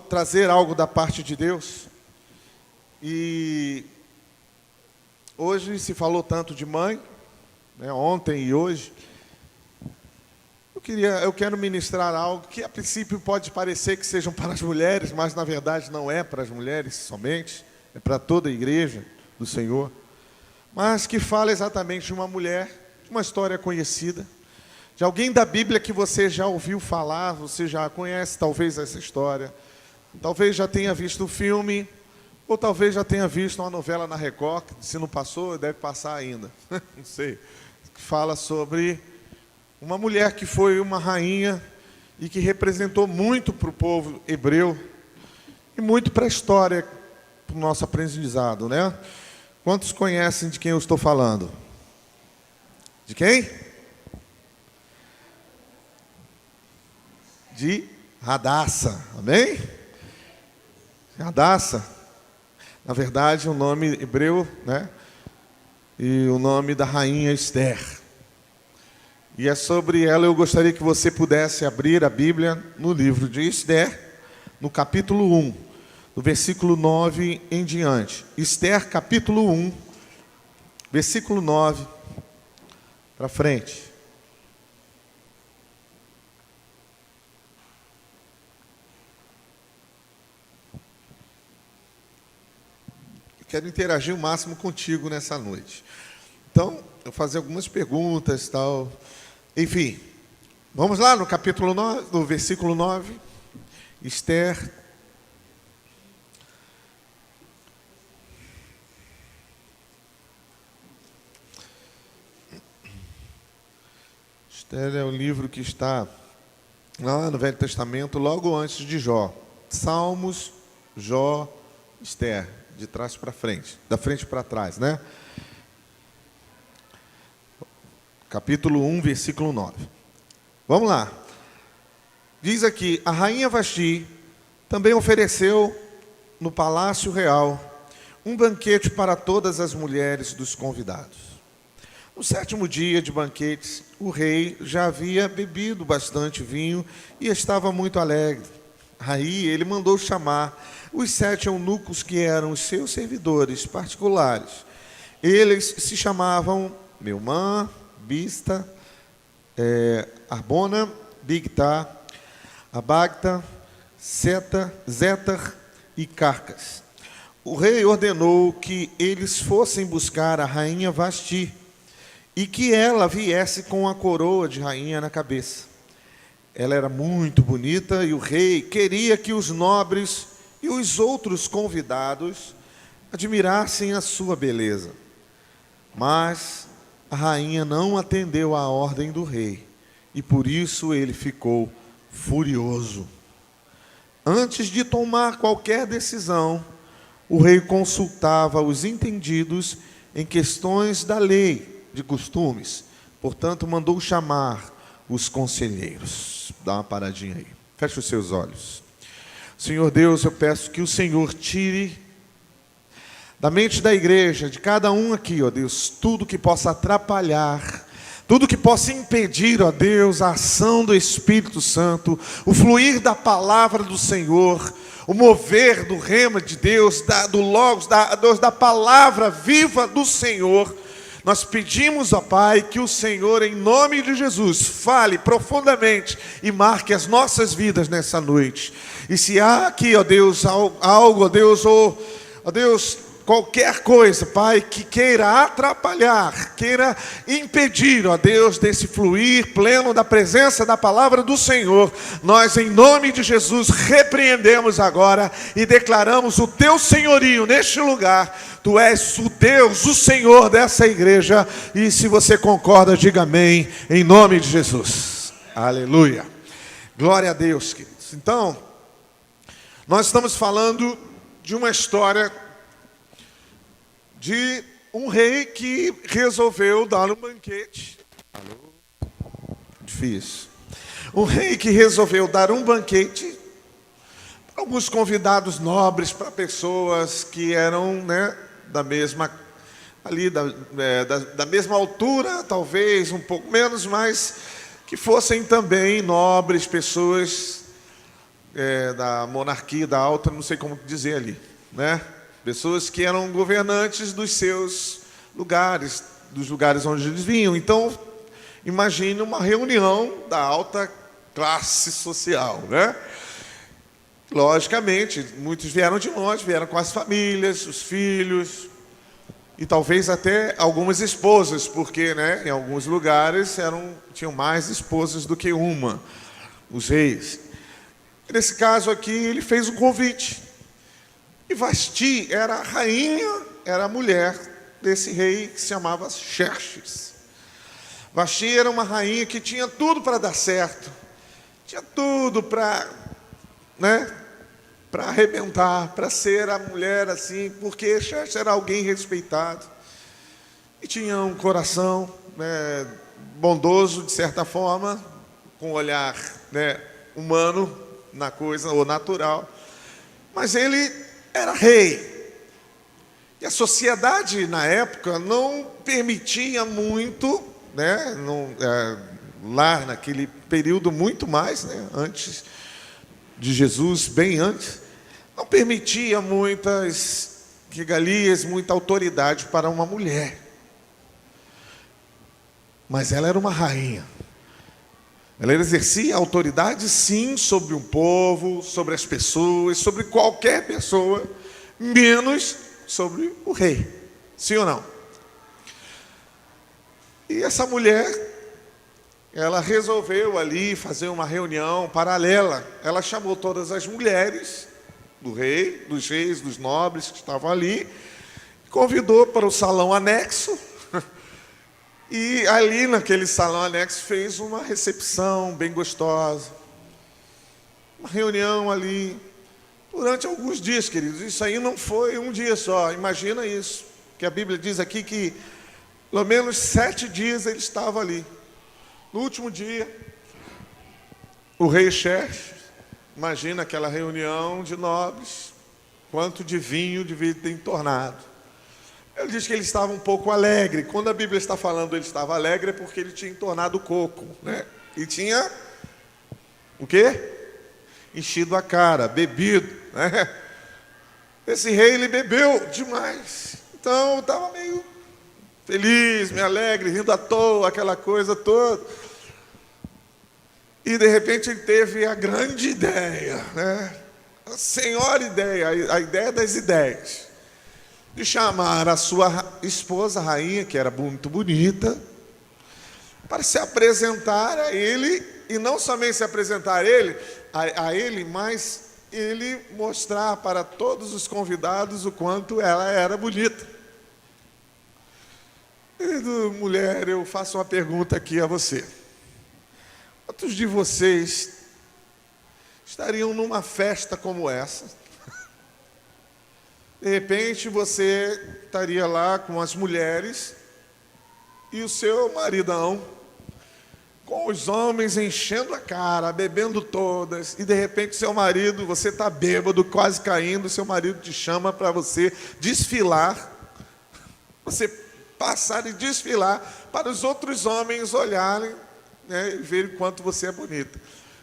trazer algo da parte de Deus. E hoje se falou tanto de mãe, né, ontem e hoje. Eu quero ministrar algo que a princípio pode parecer que sejam para as mulheres, mas na verdade não é para as mulheres somente, é para toda a igreja do Senhor. Mas que fala exatamente de uma mulher, de uma história conhecida, de alguém da Bíblia que você já ouviu falar, você já conhece talvez essa história, talvez já tenha visto o filme, ou talvez já tenha visto uma novela na Record, se não passou, deve passar ainda, não sei, que fala sobre uma mulher que foi uma rainha e que representou muito para o povo hebreu e muito para a história, para o nosso aprendizado, né? Quantos conhecem de quem eu estou falando? De quem? De Radassa, amém? Radassa, na verdade, o nome hebreu, né? E o nome da rainha Esther. E é sobre ela eu gostaria que você pudesse abrir a Bíblia no livro de Esther, no capítulo 1, do versículo 9 em diante. Esther, capítulo 1, versículo 9, para frente. Eu quero interagir o máximo contigo nessa noite. Então, eu vou fazer algumas perguntas e tal. Enfim, vamos lá no capítulo 9, no versículo 9. Esther. Esther é o livro que está lá no Velho Testamento, logo antes de Jó. Salmos, Jó, Esther, de trás para frente, da frente para trás, né? Capítulo 1, versículo 9. Vamos lá. Diz aqui: a rainha Vasti também ofereceu no palácio real um banquete para todas as mulheres dos convidados. No 7º dia de banquetes, o rei já havia bebido bastante vinho e estava muito alegre. Aí ele mandou chamar os 7 eunucos que eram os seus servidores particulares. Eles se chamavam Meumã, Bista, Arbona, Bigtá, Abagta, Zetar e Carcas. O rei ordenou que eles fossem buscar a rainha Vasti e que ela viesse com a coroa de rainha na cabeça. Ela era muito bonita e o rei queria que os nobres e os outros convidados admirassem a sua beleza. Mas a rainha não atendeu à ordem do rei, e por isso ele ficou furioso. Antes de tomar qualquer decisão, o rei consultava os entendidos em questões da lei, de costumes. Portanto, mandou chamar os conselheiros. Dá uma paradinha aí. Feche os seus olhos. Senhor Deus, eu peço que o Senhor tire da mente da igreja, de cada um aqui, ó Deus, tudo que possa atrapalhar, tudo que possa impedir, ó Deus, a ação do Espírito Santo, o fluir da palavra do Senhor, o mover do rema de Deus, do Logos, da palavra viva do Senhor. Nós pedimos, ó Pai, que o Senhor, em nome de Jesus, fale profundamente e marque as nossas vidas nessa noite. E se há aqui, ó Deus, algo, ó Deus, ó Deus, qualquer coisa, Pai, que queira atrapalhar, queira impedir, ó Deus, desse fluir pleno da presença da palavra do Senhor, nós, em nome de Jesus, repreendemos agora e declaramos o Teu senhorio neste lugar. Tu és o Deus, o Senhor dessa igreja, e se você concorda, diga amém, em nome de Jesus. Aleluia. Glória a Deus, queridos. Então, nós estamos falando de uma história de um rei que resolveu dar um banquete. Difícil. Um rei que resolveu dar um banquete para alguns convidados nobres, para pessoas que eram, né, da mesma ali da mesma altura, talvez um pouco menos, mas que fossem também nobres, pessoas da monarquia, da alta, não sei como dizer ali, né? Pessoas que eram governantes dos seus lugares, dos lugares onde eles vinham. Então, imagine uma reunião da alta classe social, né? Logicamente, muitos vieram de longe, vieram com as famílias, os filhos, e talvez até algumas esposas, porque, né, em alguns lugares tinham mais esposas do que uma, os reis. Nesse caso aqui, ele fez um convite. E Vasti era a rainha, era a mulher desse rei que se chamava Xerxes. Vasti era uma rainha que tinha tudo para dar certo, tinha tudo para, né, para arrebentar, para ser a mulher assim, porque Xerxes era alguém respeitado e tinha um coração, né, bondoso de certa forma, com um olhar, né, humano na coisa ou natural, mas ele era rei e a sociedade na época não permitia muito, né, lá naquele período muito mais, né, antes de Jesus, bem antes, não permitia muitas regalias, muita autoridade para uma mulher. Mas ela era uma rainha. Ela exercia autoridade, sim, sobre um povo, sobre as pessoas, sobre qualquer pessoa, menos sobre o rei. Sim ou não? E essa mulher, ela resolveu ali fazer uma reunião paralela. Ela chamou todas as mulheres do rei, dos reis, dos nobres que estavam ali, convidou para o salão anexo, e ali naquele salão anexo fez uma recepção bem gostosa, uma reunião ali, durante alguns dias, queridos. Isso aí não foi um dia só, imagina isso, que a Bíblia diz aqui que pelo menos 7 dias ele estava ali. No último dia, o rei Xerxes, imagina aquela reunião de nobres, quanto de vinho devia ter entornado. Ele diz que ele estava um pouco alegre. Quando a Bíblia está falando ele estava alegre, é porque ele tinha entornado o coco, né? E tinha o quê? Enchido a cara, bebido, né? Esse rei, ele bebeu demais. Então, estava meio feliz, meio alegre, rindo à toa, aquela coisa toda. E, de repente, ele teve a grande ideia, né? A senhora ideia, a ideia das ideias, de chamar a sua esposa, a rainha, que era muito bonita, para se apresentar a ele, e não somente se apresentar a ele, mas ele mostrar para todos os convidados o quanto ela era bonita. Querido mulher, eu faço uma pergunta aqui a você. Quantos de vocês estariam numa festa como essa? De repente você estaria lá com as mulheres e o seu maridão, com os homens enchendo a cara, bebendo todas, e de repente seu marido, você está bêbado, quase caindo, seu marido te chama para você desfilar, você passar e desfilar para os outros homens olharem, né, e verem quanto você é bonita.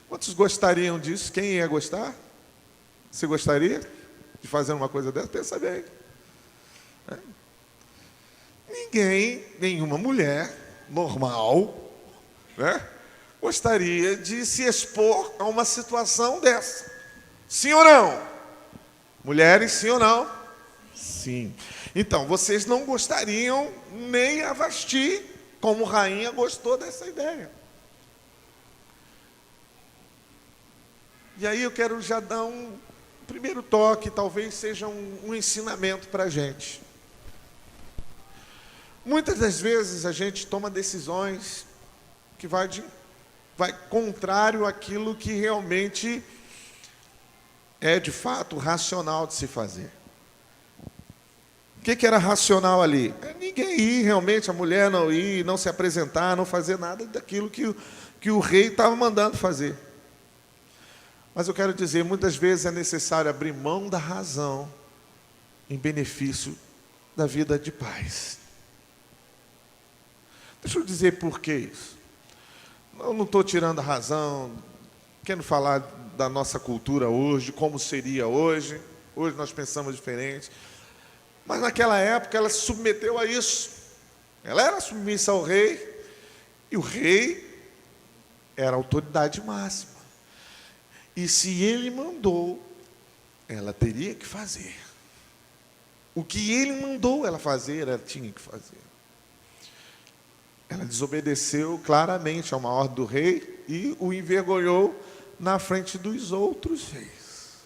Quantos gostariam disso? Quem ia gostar? Você gostaria de fazer uma coisa dessa? Pensa bem. Ninguém, nenhuma mulher normal, né, gostaria de se expor a uma situação dessa. Sim ou não? Mulheres, sim ou não? Sim. Então, vocês não gostariam, nem a Vasti, como rainha, gostou dessa ideia. E aí eu quero já dar um primeiro toque, talvez seja um ensinamento para a gente. Muitas das vezes a gente toma decisões que vai contrário àquilo que realmente é de fato racional de se fazer. O que era racional ali? Ninguém ir realmente, a mulher não ir, não se apresentar, não fazer nada daquilo que o rei estava mandando fazer. Mas eu quero dizer, muitas vezes é necessário abrir mão da razão em benefício da vida de paz. Deixa eu dizer por que isso. Eu não estou tirando a razão, quero falar da nossa cultura hoje, como seria hoje. Hoje nós pensamos diferente. Mas naquela época ela se submeteu a isso. Ela era submissa ao rei, e o rei era a autoridade máxima. E se ele mandou, ela teria que fazer. O que ele mandou ela fazer, ela tinha que fazer. Ela desobedeceu claramente a uma ordem do rei e o envergonhou na frente dos outros reis.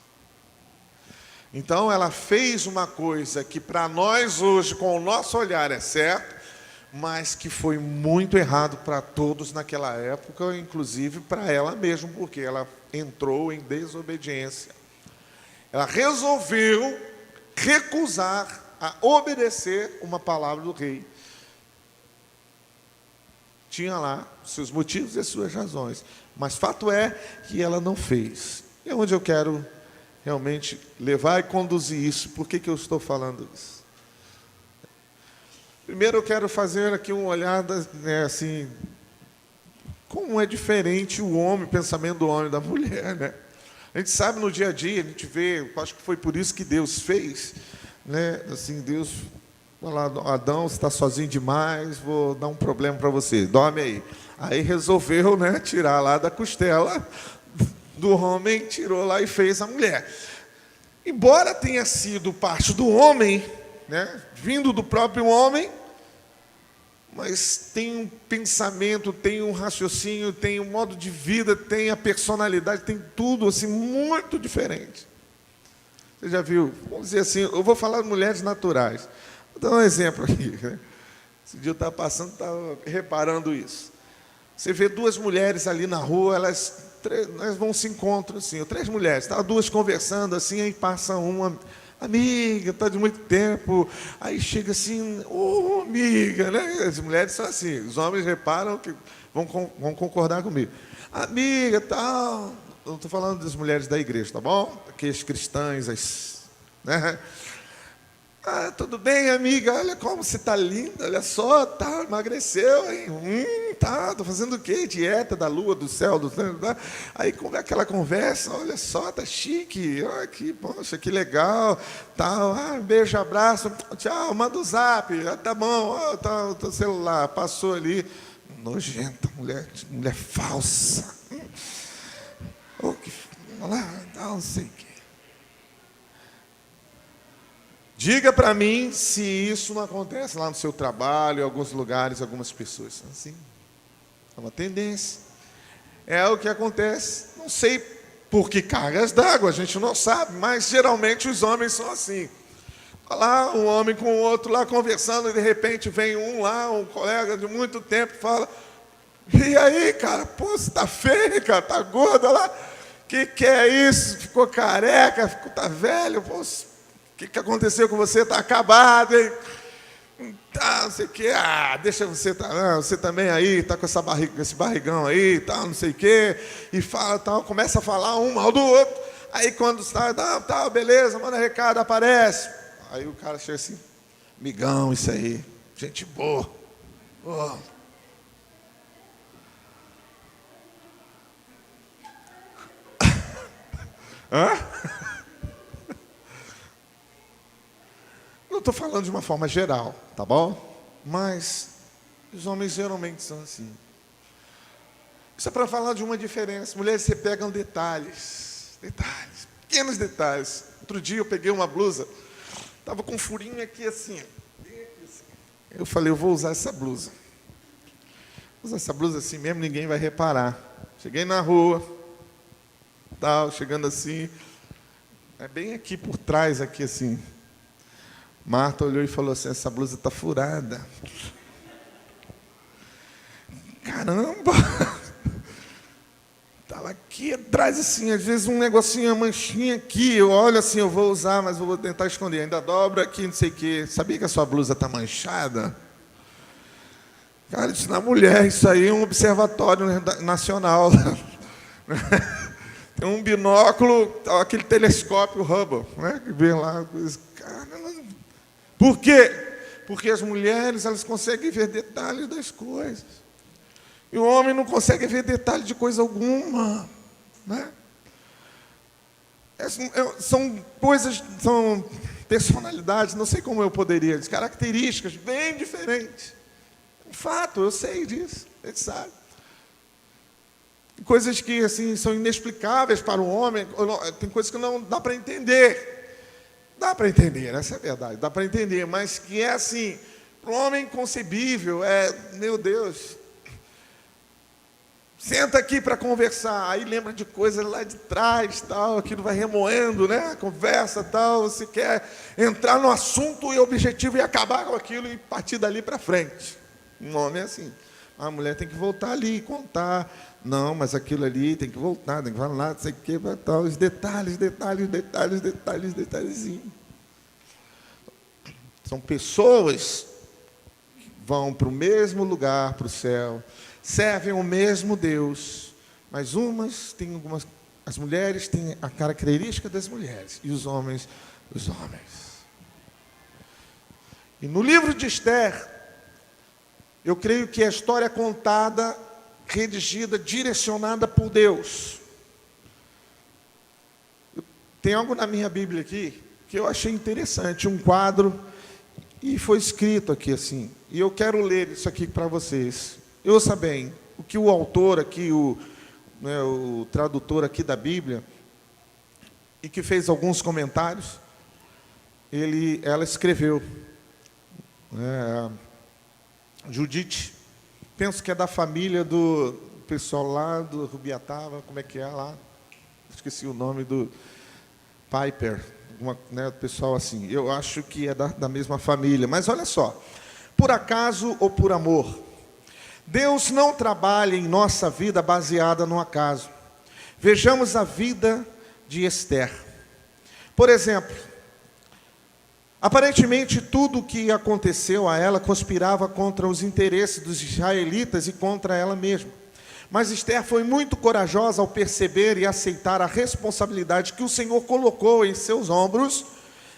Então ela fez uma coisa que para nós hoje, com o nosso olhar, é certo, mas que foi muito errado para todos naquela época, inclusive para ela mesma, porque ela entrou em desobediência. Ela resolveu recusar a obedecer uma palavra do rei. Tinha lá seus motivos e as suas razões, mas fato é que ela não fez. E é onde eu quero realmente levar e conduzir isso. Por que eu estou falando isso? Primeiro eu quero fazer aqui uma olhada, assim, como é diferente o homem, o pensamento do homem e da mulher, né? A gente sabe no dia a dia, a gente vê, acho que foi por isso que Deus fez, né? Assim, Deus falou: Adão, você está sozinho demais, vou dar um problema para você, dorme aí. Aí resolveu, né, tirar lá da costela do homem, tirou lá e fez a mulher. Embora tenha sido parte do homem, né, vindo do próprio homem, mas tem um pensamento, tem um raciocínio, tem um modo de vida, tem a personalidade, tem tudo assim muito diferente. Você já viu? Vamos dizer assim, eu vou falar de mulheres naturais. Vou dar um exemplo aqui. Esse dia eu estava passando, estava reparando isso. Você vê duas mulheres ali na rua, elas vão se encontram assim, 3 mulheres, estavam duas conversando assim, aí passa uma: amiga, está de muito tempo. Aí chega assim: ô, amiga, né? As mulheres são assim, os homens reparam que vão concordar comigo. Amiga, tal. Eu não estou falando das mulheres da igreja, tá bom? Aquelas cristãs, né? Ah, tudo bem, amiga? Olha como você está linda, olha só, tá, emagreceu, hein? Tá, estou fazendo o quê? Dieta da lua, do céu, tá? Aí aquela conversa, olha só, tá chique, olha que, poxa, que legal, tal, beijo, abraço, tchau, manda o zap, tá bom, tá o teu celular, passou ali, nojenta, mulher falsa, não sei o quê. Diga para mim se isso não acontece lá no seu trabalho, em alguns lugares, algumas pessoas. Assim, é uma tendência. É o que acontece. Não sei por que cargas d'água, a gente não sabe, mas geralmente os homens são assim. Está lá um homem com o outro lá conversando, e de repente vem um colega de muito tempo, fala: e aí, cara, pô, você está feio, cara, está gorda lá? Que é isso? Ficou careca, tá velho, pô. O que aconteceu com você? Está acabado, hein? Tá, não sei o quê. Deixa você, você também aí, está com esse barrigão aí, tal, não sei o quê. E fala, tal, começa a falar um mal do outro. Aí quando está, tá, beleza, manda recado, aparece. Aí o cara chega assim: amigão, isso aí, gente boa. Oh. Hã? Não estou falando de uma forma geral, tá bom? Mas os homens geralmente são assim. Isso é para falar de uma diferença. Mulheres, você pegam detalhes, pequenos detalhes. Outro dia eu peguei uma blusa, estava com um furinho aqui assim. Eu falei: eu vou usar essa blusa. Vou usar essa blusa assim mesmo, ninguém vai reparar. Cheguei na rua, tal, chegando assim, é bem aqui por trás, aqui assim. Marta olhou e falou assim: essa blusa está furada. Caramba! Estava aqui atrás, assim, às vezes um negocinho, uma manchinha aqui. Eu olho assim, eu vou usar, mas eu vou tentar esconder. Ainda dobra aqui, não sei o quê. Sabia que a sua blusa está manchada? Cara, isso na mulher, isso aí é um observatório nacional. Tem um binóculo, aquele telescópio Hubble, né, que vê lá. Cara, por quê? Porque as mulheres, elas conseguem ver detalhes das coisas. E o homem não consegue ver detalhe de coisa alguma, né? São coisas, são personalidades, não sei como eu poderia dizer, características bem diferentes. Um fato, eu sei disso, a gente sabe. Coisas que assim são inexplicáveis para o homem, tem coisas que não dá para entender. Dá para entender, essa é a verdade, dá para entender, mas que é assim, para o homem inconcebível, meu Deus. Senta aqui para conversar, aí lembra de coisas lá de trás, tal, aquilo vai remoendo, né? Conversa, tal, você quer entrar no assunto e o objetivo é acabar com aquilo e partir dali para frente. Um homem é assim. A mulher tem que voltar ali e contar. Não, mas aquilo ali tem que voltar, tem que falar, não sei o que, tal, os detalhezinhos. São pessoas que vão para o mesmo lugar, para o céu, servem o mesmo Deus, mas as mulheres têm a característica das mulheres, e os homens, os homens. E no livro de Esther, eu creio que a história é contada, redigida, direcionada por Deus. Tem algo na minha Bíblia aqui que eu achei interessante, um quadro, e foi escrito aqui assim, e eu quero ler isso aqui para vocês. Ouça bem, o que o autor aqui, o tradutor aqui da Bíblia, e que fez alguns comentários, ela escreveu, Judite, penso que é da família do pessoal lá do Rubiatava, como é que é lá? Esqueci o nome do Piper, pessoal assim, eu acho que é da mesma família, mas olha só, por acaso ou por amor, Deus não trabalha em nossa vida baseada no acaso. Vejamos a vida de Esther. Por exemplo, aparentemente tudo o que aconteceu a ela conspirava contra os interesses dos israelitas e contra ela mesma. Mas Esther foi muito corajosa ao perceber e aceitar a responsabilidade que o Senhor colocou em seus ombros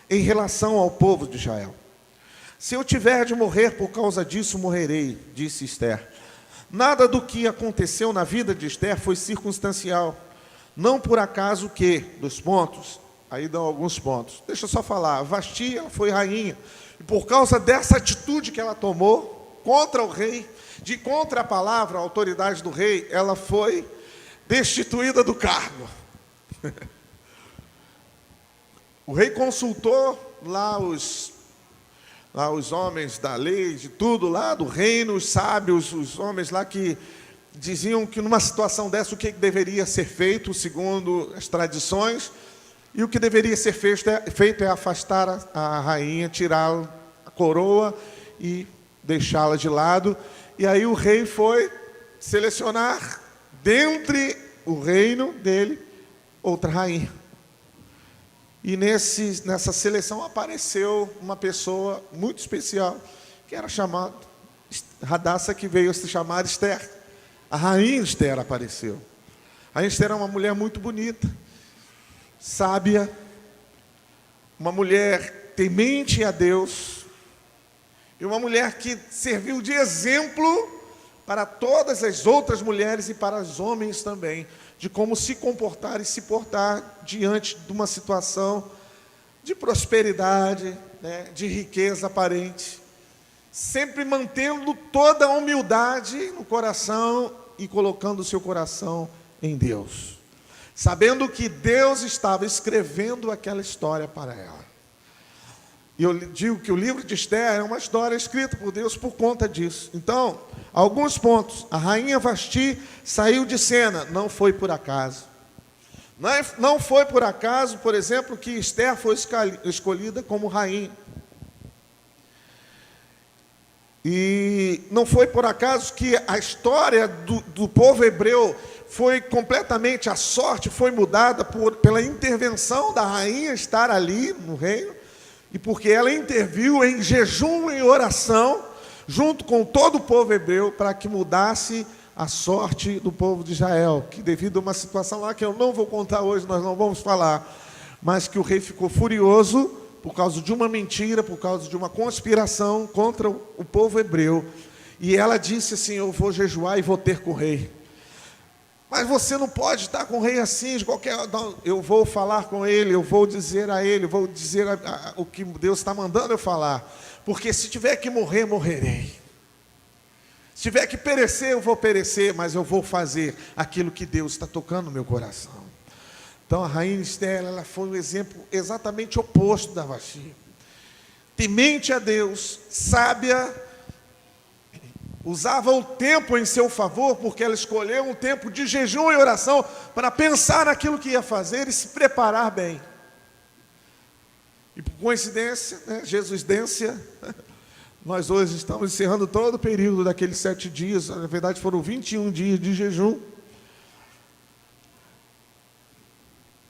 em relação ao povo de Israel. Se eu tiver de morrer por causa disso, morrerei, disse Esther. Nada do que aconteceu na vida de Esther foi circunstancial. Não por acaso que, dos pontos, aí dão alguns pontos. Deixa eu só falar, Vasti, ela foi rainha. E por causa dessa atitude que ela tomou contra o rei, contra a palavra, a autoridade do rei, ela foi destituída do cargo. O rei consultou lá os homens da lei, de tudo lá, do reino, os sábios, os homens lá que diziam que numa situação dessa o que deveria ser feito, segundo as tradições, e o que deveria ser feito é afastar a rainha, tirar a coroa e deixá-la de lado. E aí o rei foi selecionar, dentre o reino dele, outra rainha. E nessa seleção apareceu uma pessoa muito especial, que era chamada Hadassah, que veio se chamar Esther. A rainha Esther apareceu. A rainha Esther é uma mulher muito bonita, sábia, uma mulher temente a Deus, e uma mulher que serviu de exemplo para todas as outras mulheres e para os homens também, de como se comportar e se portar diante de uma situação de prosperidade, de riqueza aparente, sempre mantendo toda a humildade no coração e colocando o seu coração em Deus, sabendo que Deus estava escrevendo aquela história para ela. E eu digo que o livro de Esther é uma história escrita por Deus por conta disso. Então, alguns pontos. A rainha Vasti saiu de cena, não foi por acaso. Não foi por acaso, por exemplo, que Esther foi escolhida como rainha. E não foi por acaso que a história do povo hebreu foi completamente, a sorte foi mudada pela intervenção da rainha estar ali no reino, e porque ela interviu em jejum e oração, junto com todo o povo hebreu, para que mudasse a sorte do povo de Israel, que devido a uma situação lá que eu não vou contar hoje, nós não vamos falar, mas que o rei ficou furioso por causa de uma mentira, por causa de uma conspiração contra o povo hebreu, e ela disse assim: eu vou jejuar e vou ter com o rei. Mas você não pode estar com o rei assim, de qualquer... Não, eu vou falar com ele, eu vou dizer a ele, eu vou dizer o que Deus está mandando eu falar. Porque se tiver que morrer, morrerei. Se tiver que perecer, eu vou perecer, mas eu vou fazer aquilo que Deus está tocando no meu coração. Então a rainha Esther, ela foi um exemplo exatamente oposto da Vasti. Temente a Deus, sábia, usava o tempo em seu favor, porque ela escolheu um tempo de jejum e oração para pensar naquilo que ia fazer e se preparar bem. E por coincidência, Jesusdência, nós hoje estamos encerrando todo o período daqueles 7 dias, na verdade foram 21 dias de jejum.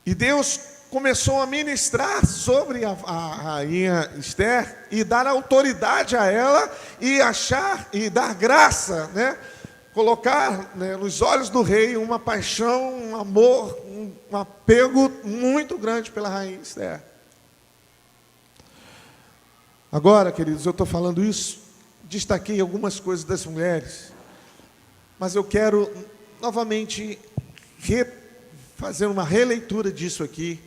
E Deus começou a ministrar sobre a rainha Esther e dar autoridade a ela e dar graça, colocar nos olhos do rei uma paixão, um amor, um apego muito grande pela rainha Esther. Agora, queridos, eu estou falando isso, destaquei algumas coisas das mulheres, mas eu quero novamente fazer uma releitura disso aqui.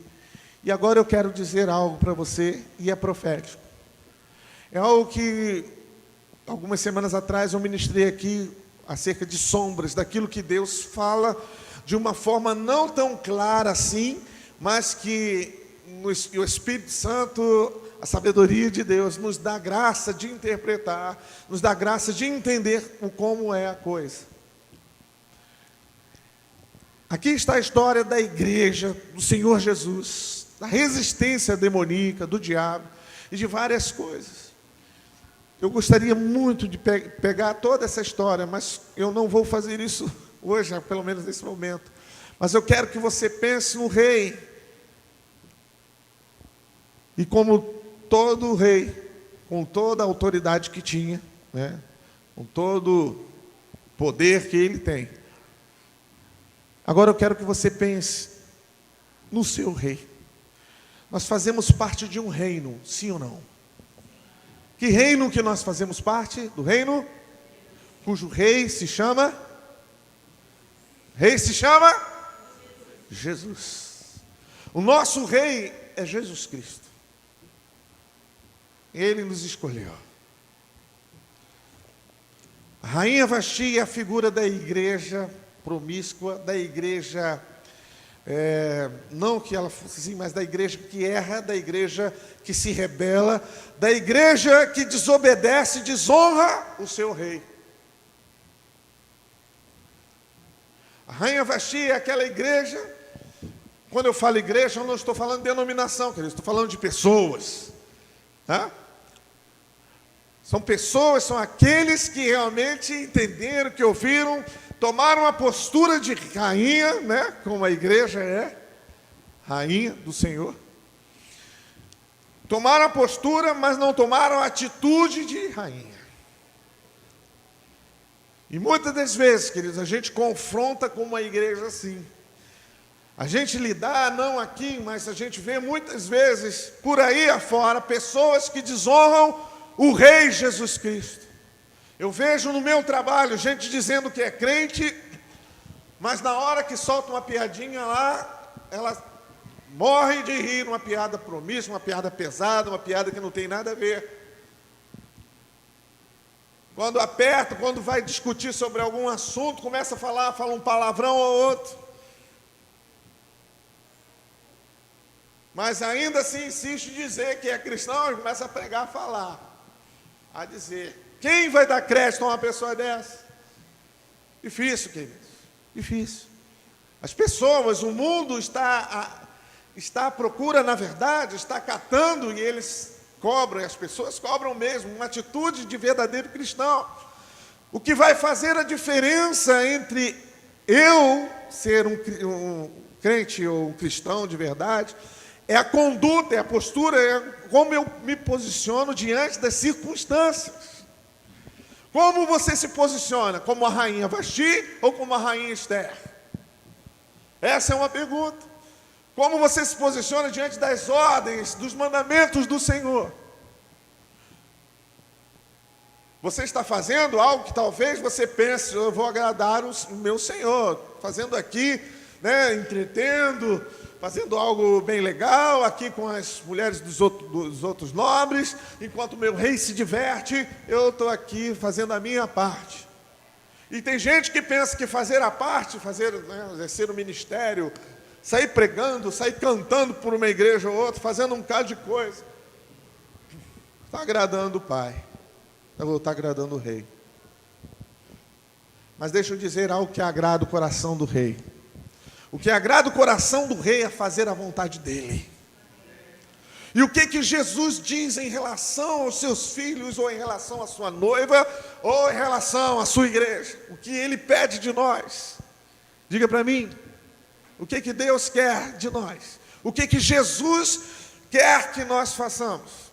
E agora eu quero dizer algo para você, e é profético. É algo que, algumas semanas atrás, eu ministrei aqui, acerca de sombras, daquilo que Deus fala, de uma forma não tão clara assim, mas que o Espírito Santo, a sabedoria de Deus, nos dá graça de interpretar, nos dá graça de entender como é a coisa. Aqui está a história da igreja, do Senhor Jesus, da resistência demoníaca, do diabo e de várias coisas. Eu gostaria muito de pegar toda essa história, mas eu não vou fazer isso hoje, pelo menos nesse momento. Mas eu quero que você pense no rei. E como todo rei, com toda a autoridade que tinha, com todo o poder que ele tem. Agora eu quero que você pense no seu rei. Nós fazemos parte de um reino, sim ou não? Que reino que nós fazemos parte? Do reino cujo rei se chama? Rei se chama? Jesus. O nosso rei é Jesus Cristo. Ele nos escolheu. A rainha Vasti é a figura da igreja promíscua, da igreja, não que ela fosse assim, mas da igreja que erra, da igreja que se rebela, da igreja que desobedece, desonra o seu rei. A rainha Vasti é aquela igreja, quando eu falo igreja, eu não estou falando de denominação, querido, estou falando de pessoas. São pessoas, são aqueles que realmente entenderam, que ouviram, tomaram a postura de rainha, como a igreja é, rainha do Senhor. Tomaram a postura, mas não tomaram a atitude de rainha. E muitas das vezes, queridos, a gente confronta com uma igreja assim. A gente lidar, não aqui, mas a gente vê muitas vezes, por aí afora, pessoas que desonram o Rei Jesus Cristo. Eu vejo no meu trabalho gente dizendo que é crente, mas na hora que solta uma piadinha lá, ela morre de rir, uma piada promíscua, uma piada pesada, uma piada que não tem nada a ver. Quando aperta, quando vai discutir sobre algum assunto, começa a fala um palavrão ou outro. Mas ainda assim insiste em dizer que é cristão e começa a pregar, a falar, a dizer. Quem vai dar crédito a uma pessoa dessa? Difícil, queridos, difícil. As pessoas, o mundo está à procura, na verdade, está catando e eles cobram, e as pessoas cobram mesmo, uma atitude de verdadeiro cristão. O que vai fazer a diferença entre eu ser um crente ou um cristão de verdade é a conduta, é a postura, é como eu me posiciono diante das circunstâncias. Como você se posiciona? Como a rainha Vasti ou como a rainha Esther? Essa é uma pergunta. Como você se posiciona diante das ordens, dos mandamentos do Senhor? Você está fazendo algo que talvez você pense, eu vou agradar o meu Senhor, fazendo aqui, né, entretendo, fazendo algo bem legal aqui com as mulheres dos outros nobres, enquanto o meu rei se diverte, eu estou aqui fazendo a minha parte. E tem gente que pensa que fazer a parte, exercer o ministério, sair pregando, sair cantando por uma igreja ou outra, fazendo um bocado de coisa, está agradando o Pai, está agradando o Rei. Mas deixa eu dizer algo que agrada o coração do Rei. O que agrada o coração do Rei é fazer a vontade dEle. E o que Jesus diz em relação aos seus filhos, ou em relação à sua noiva, ou em relação à sua igreja? O que Ele pede de nós? Diga para mim, o que Deus quer de nós? O que Jesus quer que nós façamos?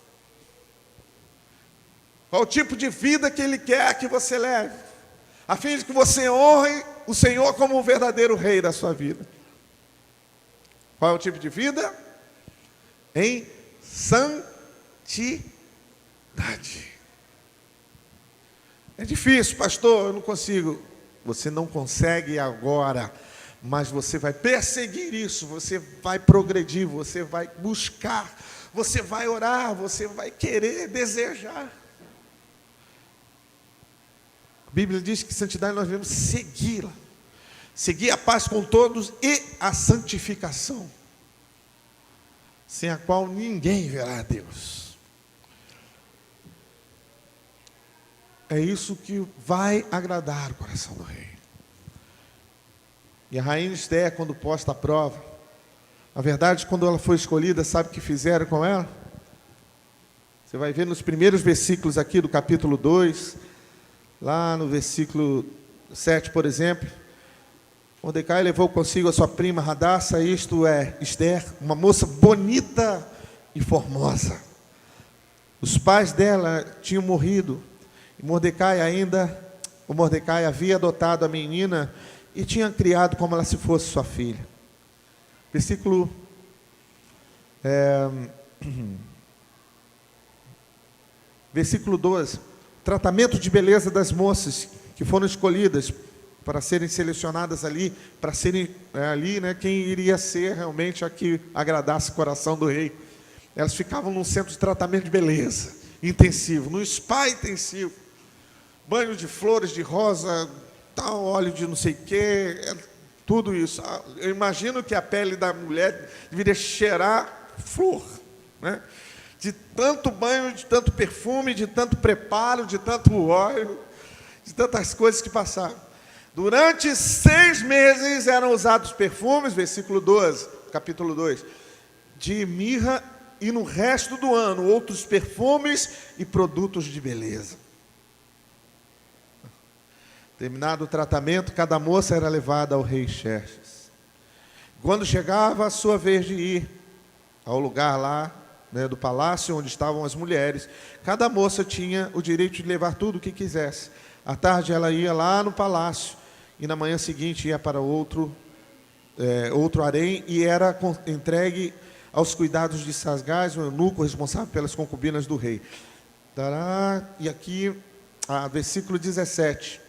Qual o tipo de vida que Ele quer que você leve, a fim de que você honre o Senhor como o verdadeiro Rei da sua vida? Qual é o tipo de vida? Em santidade. É difícil, pastor, eu não consigo. Você não consegue agora, mas você vai perseguir isso, você vai progredir, você vai buscar, você vai orar, você vai querer, desejar. A Bíblia diz que santidade nós devemos segui-la. Seguir a paz com todos e a santificação, sem a qual ninguém verá a Deus. É isso que vai agradar o coração do Rei. E a rainha Esther, quando posta à prova, na verdade, quando ela foi escolhida, sabe o que fizeram com ela? Você vai ver nos primeiros versículos aqui do capítulo 2, lá no versículo 7, por exemplo. Mordecai levou consigo a sua prima Radassa, isto é, Esther, uma moça bonita e formosa. Os pais dela tinham morrido, e o Mordecai havia adotado a menina e tinha criado como ela se fosse sua filha. Versículo 12, tratamento de beleza das moças que foram escolhidas para serem selecionadas ali, para serem ali, né, quem iria ser realmente a que agradasse o coração do rei. Elas ficavam num centro de tratamento de beleza, intensivo, num spa intensivo, banho de flores, de rosa, tal, óleo de não sei o quê, tudo isso. Eu imagino que a pele da mulher deveria cheirar flor, né? De tanto banho, de tanto perfume, de tanto preparo, de tanto óleo, de tantas coisas que passaram. Durante 6 meses eram usados perfumes, versículo 12, capítulo 2, de mirra, e no resto do ano outros perfumes e produtos de beleza. Terminado o tratamento, cada moça era levada ao rei Xerxes. Quando chegava a sua vez de ir ao lugar lá, né, do palácio onde estavam as mulheres, cada moça tinha o direito de levar tudo o que quisesse. À tarde ela ia lá no palácio, e na manhã seguinte ia para outro harém, e era entregue aos cuidados de Sasgás, o eunuco responsável pelas concubinas do rei. E aqui, versículo 16.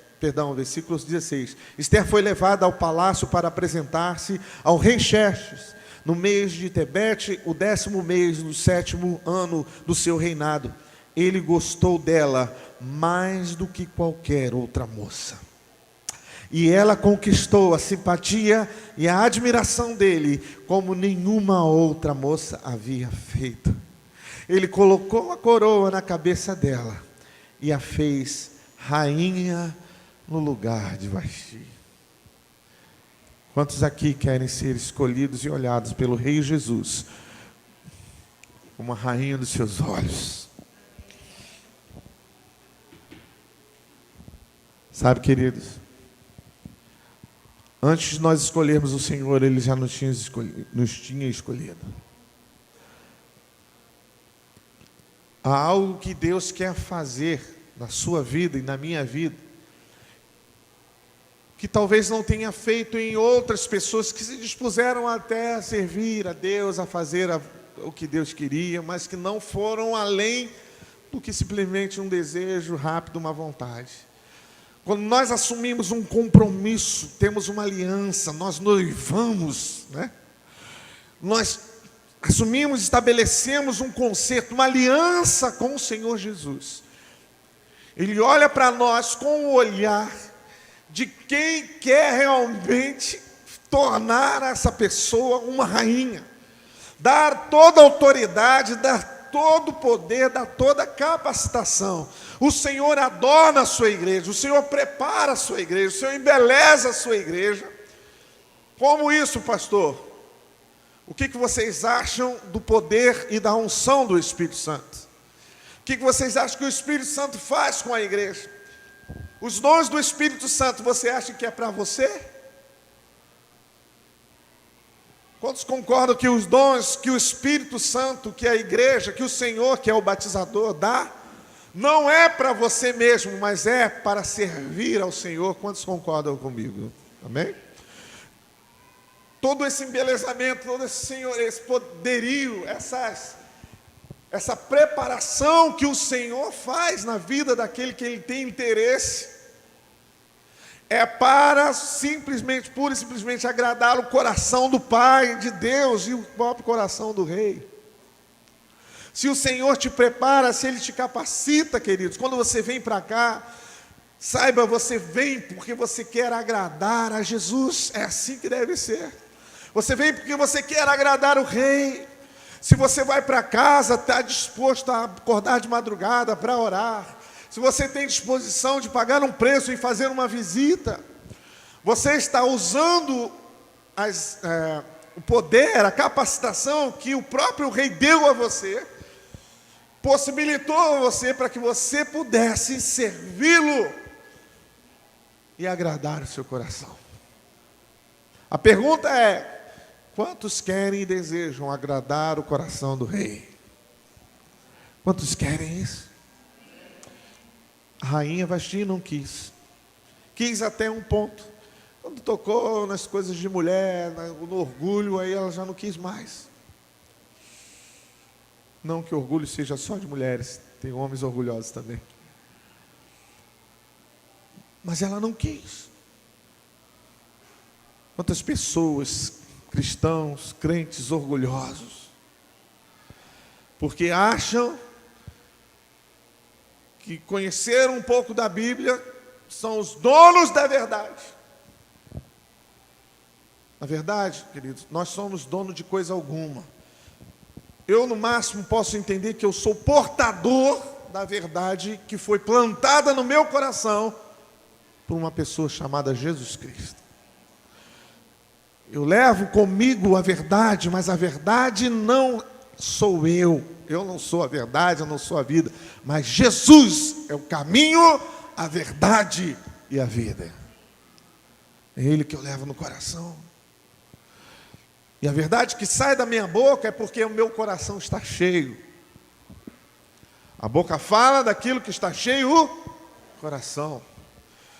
Esther foi levada ao palácio para apresentar-se ao rei Xerxes, no mês de Tebete, o 10º mês, no 7º ano do seu reinado. Ele gostou dela mais do que qualquer outra moça. E ela conquistou a simpatia e a admiração dele como nenhuma outra moça havia feito. Ele colocou a coroa na cabeça dela e a fez rainha no lugar de Vasti. Quantos aqui querem ser escolhidos e olhados pelo Rei Jesus como a rainha dos seus olhos? Sabe, queridos, antes de nós escolhermos o Senhor, Ele já nos tinha escolhido. Há algo que Deus quer fazer na sua vida e na minha vida, que talvez não tenha feito em outras pessoas que se dispuseram até a servir a Deus, a fazer o que Deus queria, mas que não foram além do que simplesmente um desejo rápido, uma vontade. Quando nós assumimos um compromisso, temos uma aliança, nós noivamos, né? Nós assumimos, estabelecemos um concerto, uma aliança com o Senhor Jesus. Ele olha para nós com o olhar de quem quer realmente tornar essa pessoa uma rainha, dar toda a autoridade, dar todo o poder, dar toda a capacitação. O Senhor adorna a sua igreja, o Senhor prepara a sua igreja, o Senhor embeleza a sua igreja. Como isso, pastor? O que vocês acham do poder e da unção do Espírito Santo? O que vocês acham que o Espírito Santo faz com a igreja? Os dons do Espírito Santo, você acha que é para você? Quantos concordam que os dons que o Espírito Santo, que a igreja, que o Senhor, que é o batizador, dá, não é para você mesmo, mas é para servir ao Senhor? Quantos concordam comigo? Amém? Todo esse embelezamento, todo esse Senhor, esse poderio, essa preparação que o Senhor faz na vida daquele que Ele tem interesse, é para simplesmente, pura e simplesmente agradar o coração do Pai, de Deus, e o próprio coração do Rei. Se o Senhor te prepara, se Ele te capacita, queridos, quando você vem para cá, saiba, você vem porque você quer agradar a Jesus. É assim que deve ser. Você vem porque você quer agradar o Rei. Se você vai para casa, está disposto a acordar de madrugada para orar, se você tem disposição de pagar um preço e fazer uma visita, você está usando o poder, a capacitação que o próprio Rei deu a você, possibilitou a você para que você pudesse servi-lo e agradar o seu coração. A pergunta é: quantos querem e desejam agradar o coração do Rei? Quantos querem isso? A rainha Vasti não quis. Quis até um ponto. Quando tocou nas coisas de mulher, no orgulho, aí ela já não quis mais. Não que orgulho seja só de mulheres, tem homens orgulhosos também. Mas ela não quis. Quantas pessoas, cristãos, crentes orgulhosos, porque acham que conheceram um pouco da Bíblia, são os donos da verdade. Na verdade, queridos, nós somos donos de coisa alguma. Eu, no máximo, posso entender que eu sou portador da verdade que foi plantada no meu coração por uma pessoa chamada Jesus Cristo. Eu levo comigo a verdade, mas a verdade não sou eu. Eu não sou a verdade, eu não sou a vida, mas Jesus é o caminho, a verdade e a vida. É Ele que eu levo no coração. E a verdade que sai da minha boca é porque o meu coração está cheio. A boca fala daquilo que está cheio o coração.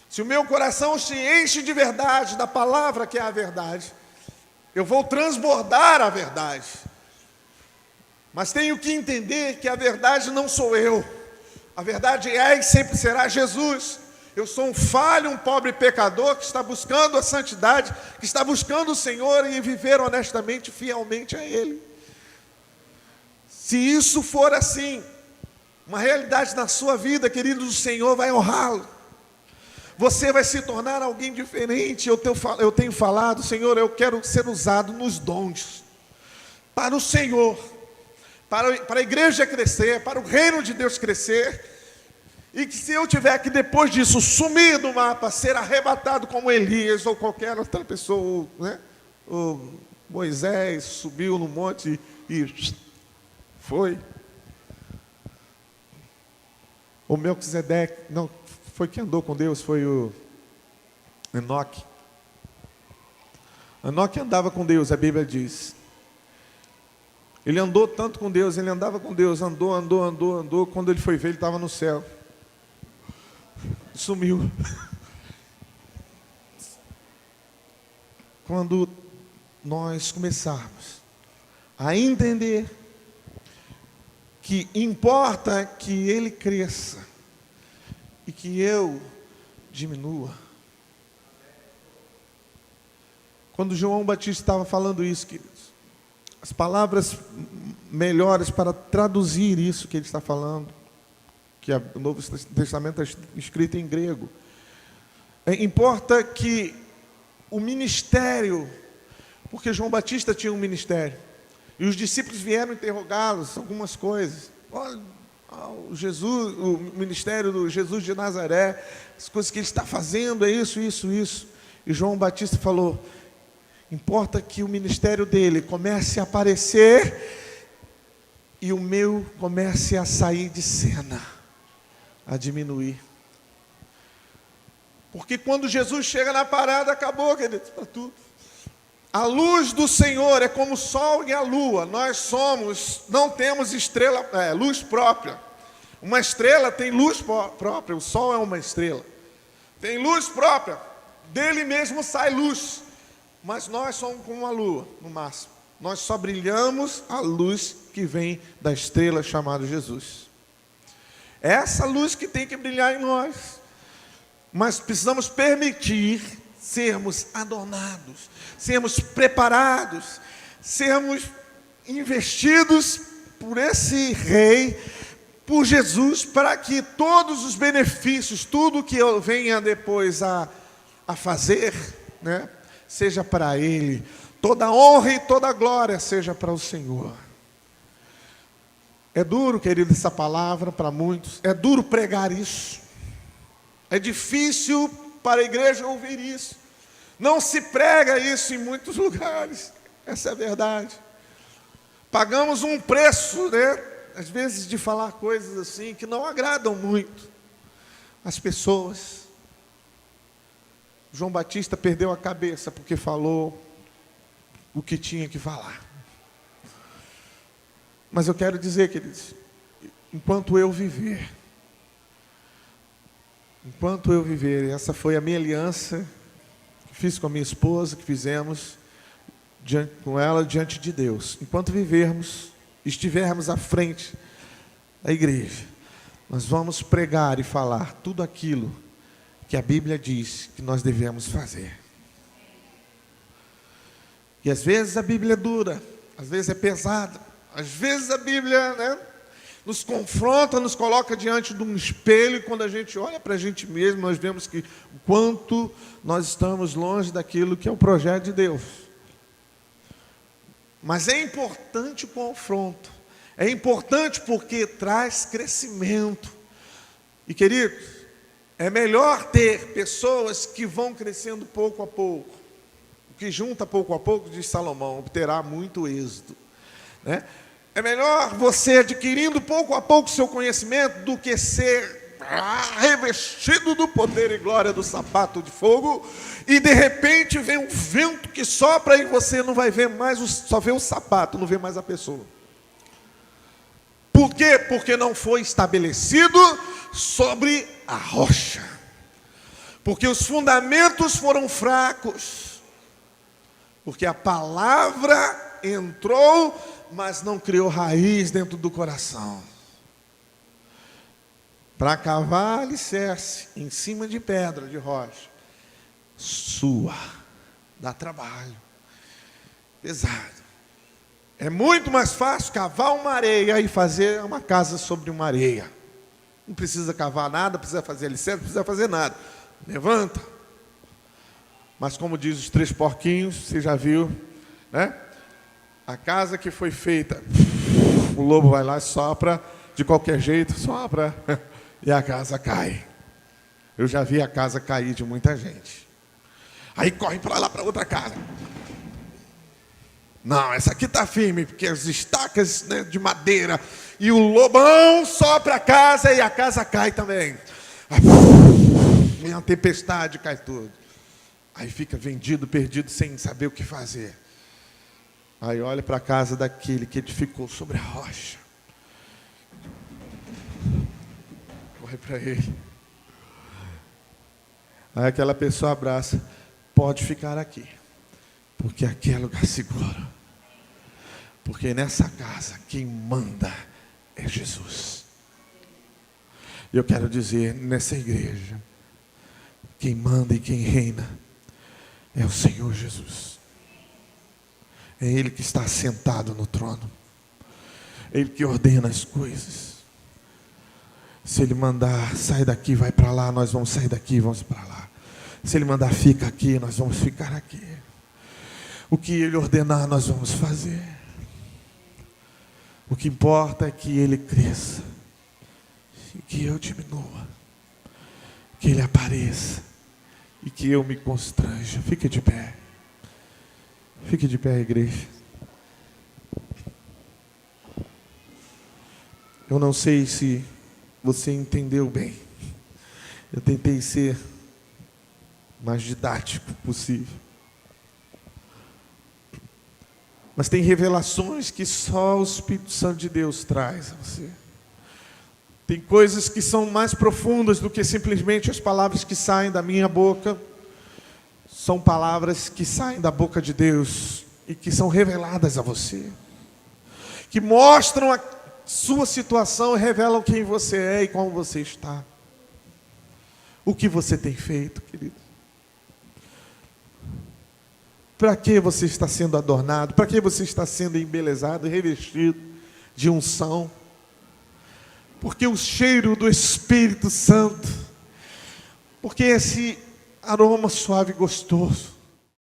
Se o meu coração se enche de verdade, da palavra que é a verdade, eu vou transbordar a verdade. Mas tenho que entender que a verdade não sou eu. A verdade é e sempre será Jesus. Eu sou um falho, um pobre pecador que está buscando a santidade, que está buscando o Senhor e viver honestamente, fielmente a Ele. Se isso for assim, uma realidade na sua vida, querido, o Senhor vai honrá-lo. Você vai se tornar alguém diferente. Eu tenho falado, Senhor, eu quero ser usado nos dons, para o Senhor, para a igreja crescer, para o reino de Deus crescer. E que se eu tiver que depois disso sumir do mapa, ser arrebatado como Elias ou qualquer outra pessoa, né? O Moisés subiu no monte e foi. O Melquisedeque, não, foi quem andou com Deus, foi o Enoque. Enoque andava com Deus, a Bíblia diz. Ele andou tanto com Deus, ele andava com Deus, andou. Quando ele foi ver, ele estava no céu. Sumiu. Quando nós começarmos a entender que importa que ele cresça e que eu diminua. Quando João Batista estava falando isso, queridos, as palavras melhores para traduzir isso que ele está falando, que o Novo Testamento é escrito em grego, importa que o ministério, porque João Batista tinha um ministério, e os discípulos vieram interrogá-los algumas coisas. Olha, o ministério do Jesus de Nazaré, as coisas que ele está fazendo, é isso. E João Batista falou: importa que o ministério dele comece a aparecer e o meu comece a sair de cena, a diminuir. Porque quando Jesus chega na parada, acabou, querido, para tudo. A luz do Senhor é como o sol e a lua. Nós não temos luz própria. Uma estrela tem luz própria, o sol é uma estrela. Tem luz própria, dele mesmo sai luz. Mas nós somos como a lua, no máximo. Nós só brilhamos a luz que vem da estrela chamada Jesus. É essa luz que tem que brilhar em nós. Mas precisamos permitir sermos adornados, sermos preparados, sermos investidos por esse Rei, por Jesus, para que todos os benefícios, tudo que eu venha depois a fazer, né, seja para Ele. Toda honra e toda glória seja para o Senhor. É duro, querido, essa palavra para muitos. É duro pregar isso. É difícil para a igreja ouvir isso. Não se prega isso em muitos lugares. Essa é a verdade. Pagamos um preço, né, às vezes, de falar coisas assim que não agradam muito as pessoas. João Batista perdeu a cabeça porque falou o que tinha que falar. Mas eu quero dizer, queridos, enquanto eu viver, essa foi a minha aliança que fiz com a minha esposa, que fizemos com ela diante de Deus. Enquanto vivermos, estivermos à frente da igreja, nós vamos pregar e falar tudo aquilo que a Bíblia diz que nós devemos fazer. E às vezes a Bíblia é dura, às vezes é pesada, às vezes a Bíblia, né, nos confronta, nos coloca diante de um espelho, e quando a gente olha para a gente mesmo, nós vemos que o quanto nós estamos longe daquilo que é o projeto de Deus. Mas é importante o confronto, é importante porque traz crescimento. E, queridos, é melhor ter pessoas que vão crescendo pouco a pouco. O que junta pouco a pouco, diz Salomão, obterá muito êxito, né? É melhor você adquirindo pouco a pouco seu conhecimento do que ser revestido do poder e glória do sapato de fogo e de repente vem um vento que sopra e você não vai ver mais, só vê o sapato, não vê mais a pessoa. Por quê? Porque não foi estabelecido sobre a rocha. Porque os fundamentos foram fracos. Porque a palavra entrou, mas não criou raiz dentro do coração. Para cavar alicerce em cima de pedra, de rocha, dá trabalho, pesado. É muito mais fácil cavar uma areia e fazer uma casa sobre uma areia. Não precisa cavar nada, não precisa fazer alicerce, não precisa fazer nada. Levanta. Mas como diz os 3 porquinhos, você já viu, né? A casa que foi feita, o lobo vai lá e sopra, de qualquer jeito, sopra, e a casa cai. Eu já vi a casa cair de muita gente. Aí corre para lá, para outra casa. Não, essa aqui está firme, porque as estacas, né, de madeira, e o lobão sopra a casa e a casa cai também. Vem uma tempestade, cai tudo. Aí fica vendido, perdido, sem saber o que fazer. Aí olha para a casa daquele que edificou sobre a rocha. Corre para ele. Aí aquela pessoa abraça. Pode ficar aqui, porque aqui é lugar seguro. Porque nessa casa quem manda é Jesus. E eu quero dizer, nessa igreja, quem manda e quem reina é o Senhor Jesus. É Ele que está sentado no trono. É Ele que ordena as coisas. Se Ele mandar, sai daqui, vai para lá, nós vamos sair daqui, vamos para lá. Se Ele mandar, fica aqui, nós vamos ficar aqui. O que Ele ordenar, nós vamos fazer. O que importa é que Ele cresça e que eu diminua. Que Ele apareça e que eu me constranja. Fique de pé. Fique de pé, igreja. Eu não sei se você entendeu bem. Eu tentei ser mais didático possível. Mas tem revelações que só o Espírito Santo de Deus traz a você. Tem coisas que são mais profundas do que simplesmente as palavras que saem da minha boca. São palavras que saem da boca de Deus e que são reveladas a você. Que mostram a sua situação e revelam quem você é e como você está. O que você tem feito, querido? Para que você está sendo adornado? Para que você está sendo embelezado, revestido de unção? Porque o cheiro do Espírito Santo, porque esse aroma suave e gostoso,